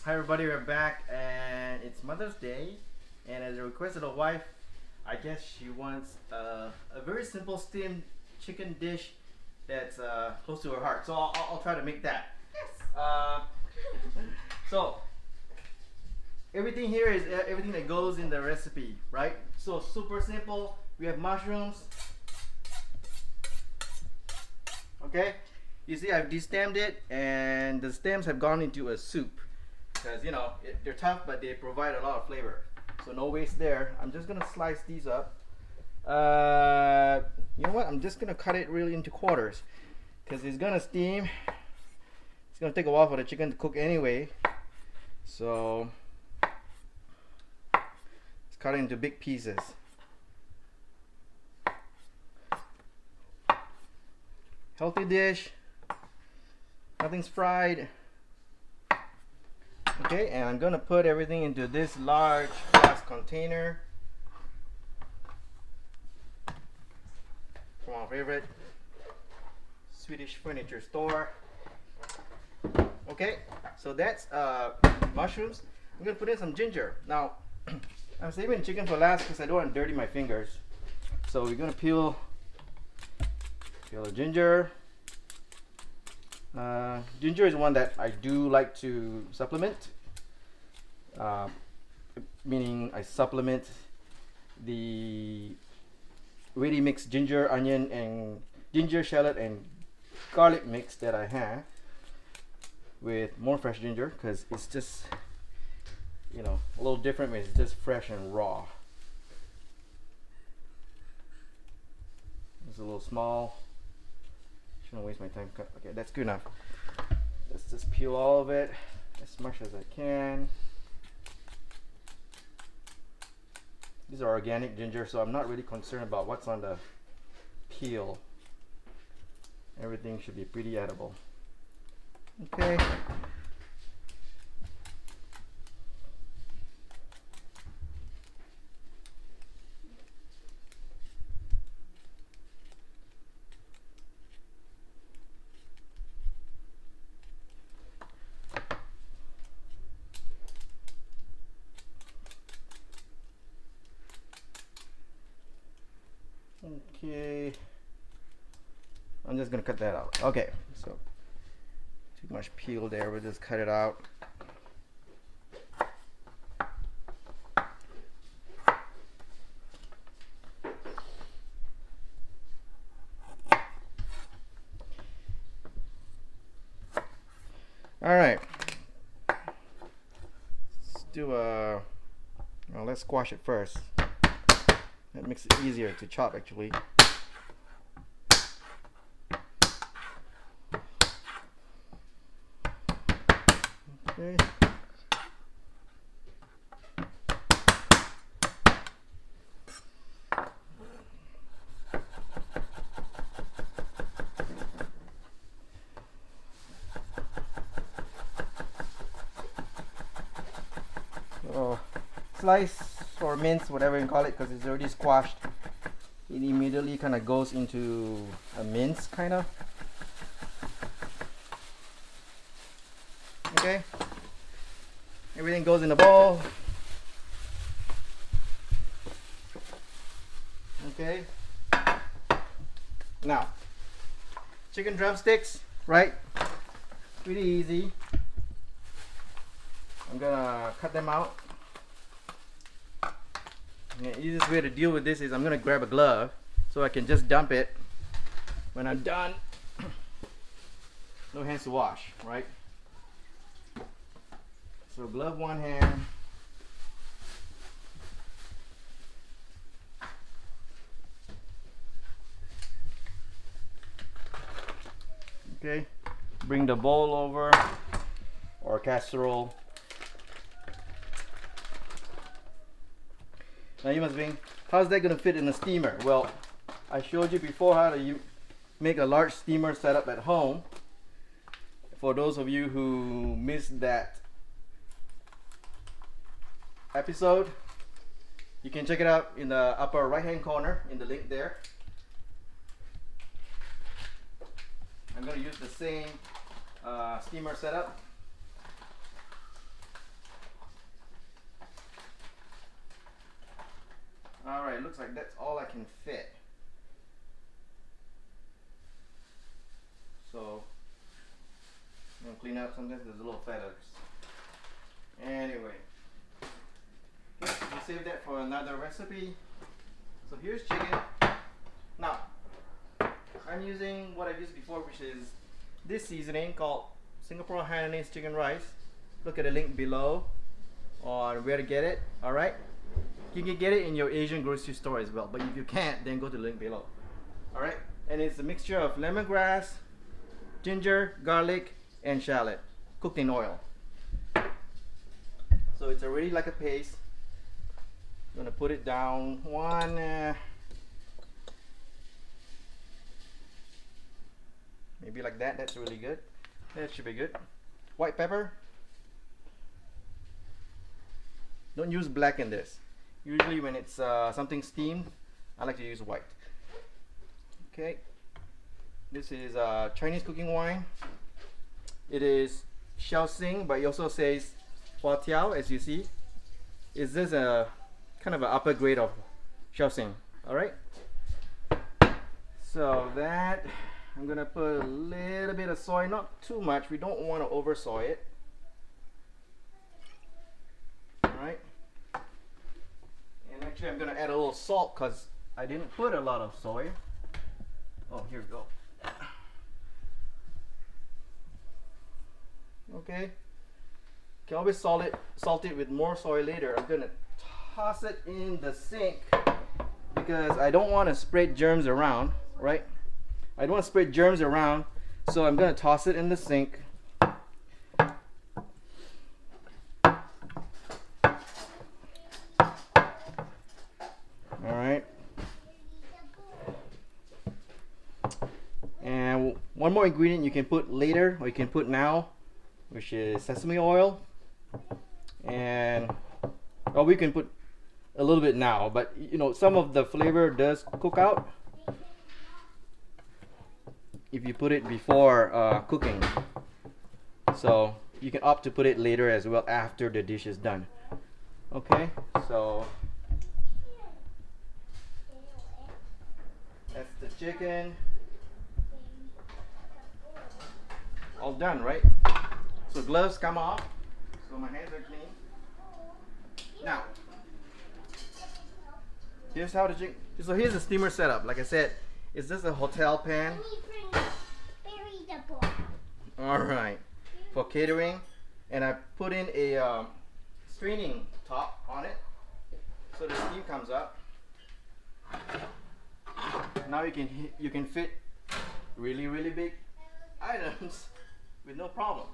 Hi everybody, we're back and it's Mother's Day, and as a request of the wife, I guess she wants a very simple steamed chicken dish that's close to her heart. So I'll try to make that. Yes. So everything here is everything that goes in the recipe, right? So super simple. We have mushrooms. Okay, you see I've destemmed it and the stems have gone into a soup because they're tough but they provide a lot of flavor, so no waste there. I'm just gonna slice these up. You know what, I'm just gonna cut it really into quarters because it's gonna steam. It's gonna take a while for the chicken to cook anyway, so let's cut it into big pieces. Healthy dish, nothing's fried. Okay, and I'm gonna put everything into this large glass container from our favorite Swedish furniture store. Okay, so that's mushrooms. I'm gonna put in some ginger. Now, I'm saving chicken for last because I don't want to dirty my fingers. So we're gonna peel the ginger. Ginger is one that I do like to supplement, meaning I supplement the ready mixed ginger, onion, and ginger, shallot, and garlic mix that I have with more fresh ginger because it's just, a little different when it's just fresh and raw. It's a little small. Shouldn't waste my time. Okay, that's good enough. Let's just peel all of it as much as I can. These are organic ginger, so I'm not really concerned about what's on the peel. Everything should be pretty edible. Okay. Okay, I'm just gonna cut that out. Okay, so too much peel there, we'll just cut it out. All right, let's do let's squash it first. That makes it easier to chop actually. Okay. So slice or mince, whatever you call it, because it's already squashed. It immediately kind of goes into a mince kind of. Okay, everything goes in a bowl. Okay, now chicken drumsticks, right? Pretty easy. I'm gonna cut them out. The easiest way to deal with this is I'm gonna grab a glove so I can just dump it when I'm done. No hands to wash, right? So glove one hand. Okay, bring the bowl over or casserole. Now you must think, how's that gonna fit in a steamer? Well, I showed you before how to make a large steamer setup at home. For those of you who missed that episode, you can check it out in the upper right hand corner in the link there. I'm going to use the same steamer setup. looks like that's all I can fit. So I'm gonna clean up. Sometimes there's a little feathers. Anyway, okay, we'll save that for another recipe. So here's chicken. Now I'm using what I've used before, which is this seasoning called Singapore Hainanese chicken rice. Look at the link below on where to get it. Alright, you can get it in your Asian grocery store as well, but if you can't, then go to the link below. Alright, and it's a mixture of lemongrass, ginger, garlic, and shallot cooked in oil. So it's already like a paste. I'm gonna put it down one maybe like that. That's really good. That should be good. White pepper. Don't use black in this. Usually when it's something steamed, I like to use white. Okay. This is Chinese cooking wine. It is Shaoxing, but it also says Hua Tiao, as you see. Is this a kind of an upper grade of Shaoxing? All right. So that I'm gonna put a little bit of soy, not too much. We don't want to over soy it. All right. And actually, I'm gonna add a little salt because I didn't put a lot of soy. Oh, here we go. Okay. Can always salt it with more soy later. I'm gonna toss it in the sink because I don't want to spread germs around, right? I don't want to spread germs around, so I'm gonna toss it in the sink. Alright. And one more ingredient you can put later, or you can put now, which is sesame oil. And well, we can put a little bit now, but you know, some of the flavor does cook out if you put it before cooking. So you can opt to put it later as well, after the dish is done. Okay, so that's the chicken. All done, right? So gloves come off, so my hands are clean. Now, here's how the chicken. So here's the steamer setup. Like I said, it's just a hotel pan. All right, for catering, and I put in a straining top on it, so the steam comes up. Now you can fit really big items with no problem,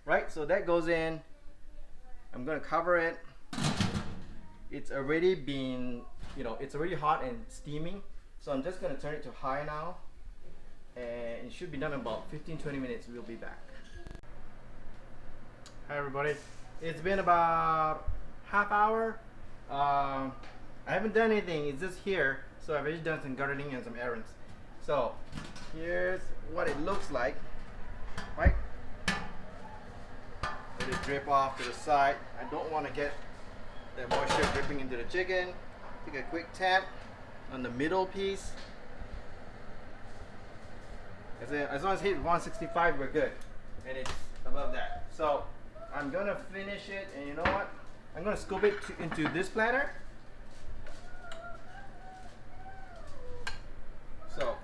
right? So that goes in. I'm gonna cover it. It's already been, you know, it's already hot and steaming, so I'm just gonna turn it to high now, and it should be done in about 15-20 minutes. We'll be back. Hi everybody, it's been about half hour. I haven't done anything, it's just here, so I've just done some gardening and some errands. So here's what it looks like, right? Let it drip off to the side. I don't want to get the moisture dripping into the chicken. Take a quick tap on the middle piece. As long as it hits 165, we're good, and it's above that. So I'm gonna finish it, and you know what? I'm gonna scoop it into this platter. So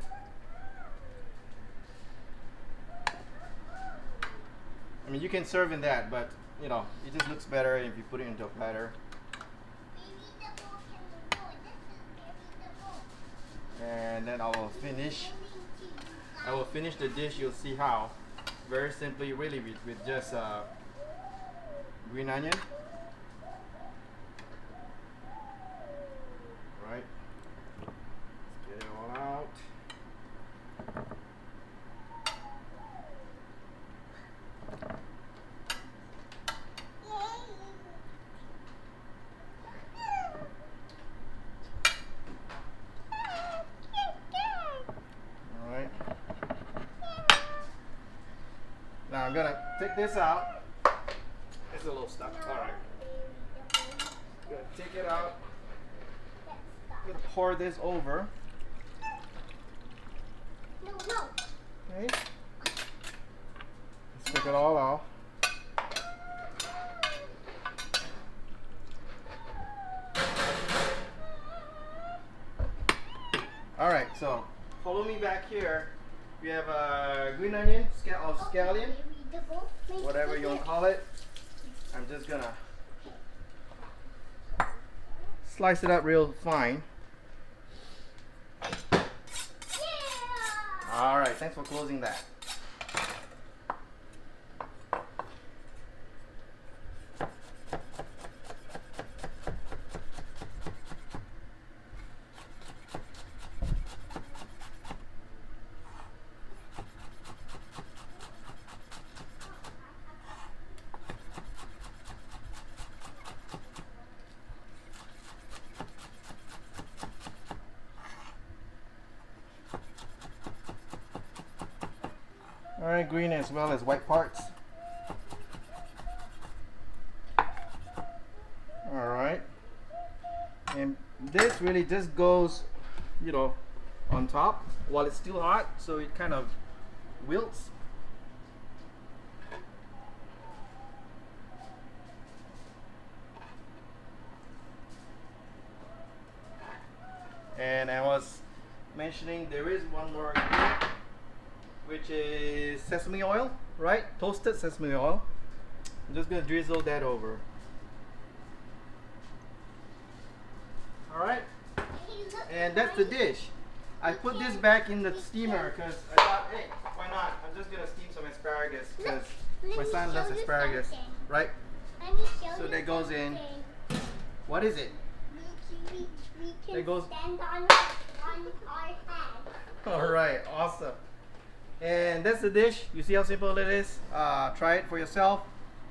I mean, you can serve in that, but you know, it just looks better if you put it into a platter. And then I will finish the dish. You'll see how, very simply, really, with just green onion. Right, let's get it all out. Now I'm gonna take this out. It's a little stuck. All right. Gonna take it out. gonna pour this over. No. Okay. Let's take it all off. Alright, so follow me back here. We have a green onion, scallion, whatever you want to call it. I'm just gonna slice it up real fine. Yeah. Alright, thanks for closing that. Alright, green as well as white parts. Alright. And this really just goes, you know, on top while it's still hot, so it kind of wilts. And I was mentioning there is one more ingredient, which is sesame oil, right? Toasted sesame oil. I'm just gonna drizzle that over. Alright, and that's the dish. I put this back in the steamer because I thought, hey, why not? I'm just gonna steam some asparagus because my son loves asparagus, right? So that goes in. What is it? That goes stand on our head. Alright, awesome. And that's the dish. You see how simple it is? Try it for yourself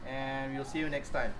and we'll see you next time.